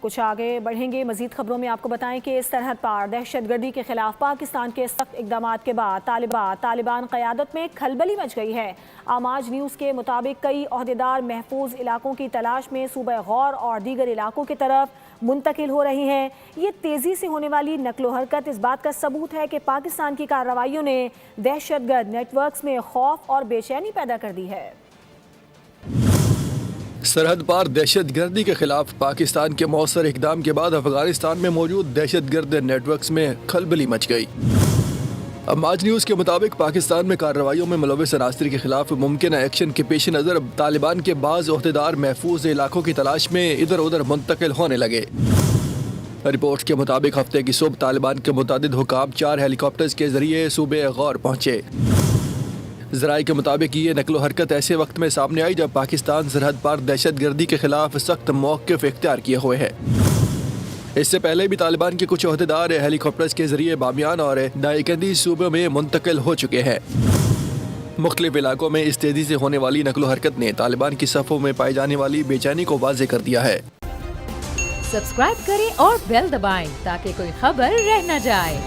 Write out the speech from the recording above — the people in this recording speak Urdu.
کچھ آگے بڑھیں گے مزید خبروں میں آپ کو بتائیں کہ سرحد پار دہشت گردی کے خلاف پاکستان کے سخت اقدامات کے بعد طالبان قیادت میں کھلبلی مچ گئی ہے۔ آماج نیوز کے مطابق کئی عہدیدار محفوظ علاقوں کی تلاش میں صوبہ غور اور دیگر علاقوں کی طرف منتقل ہو رہے ہیں۔ یہ تیزی سے ہونے والی نقل و حرکت اس بات کا ثبوت ہے کہ پاکستان کی کارروائیوں نے دہشت گرد نیٹ ورکس میں خوف اور بے چینی پیدا کر دی ہے۔ سرحد پار دہشت گردی کے خلاف پاکستان کے مؤثر اقدام کے بعد افغانستان میں موجود دہشت گرد نیٹ ورکس میں کھلبلی مچ گئی۔ آماج نیوز کے مطابق پاکستان میں کارروائیوں میں ملوث عناصر کے خلاف ممکنہ ایکشن کے پیش نظر طالبان کے بعض عہدیدار محفوظ علاقوں کی تلاش میں ادھر ادھر منتقل ہونے لگے۔ رپورٹس کے مطابق ہفتے کی صبح طالبان کے متعدد حکام 4 ہیلی کاپٹرز کے ذریعے صوبہ غور پہنچے۔ ذرائع کے مطابق یہ نقل و حرکت ایسے وقت میں سامنے آئی جب پاکستان سرحد پار دہشت گردی کے خلاف سخت موقف اختیار کیے ہوئے ہے۔ اس سے پہلے بھی طالبان کے کچھ عہدیدار ہیلی کاپٹرز کے ذریعے بامیان اور دائیکنڈی صوبوں میں منتقل ہو چکے ہیں۔ مختلف علاقوں میں اس تیزی سے ہونے والی نقل و حرکت نے طالبان کی صفوں میں پائی جانے والی بے چینی کو واضح کر دیا ہے۔ سبسکرائب کریں اور بیل دبائیں تاکہ کوئی خبر رہ نہ جائے۔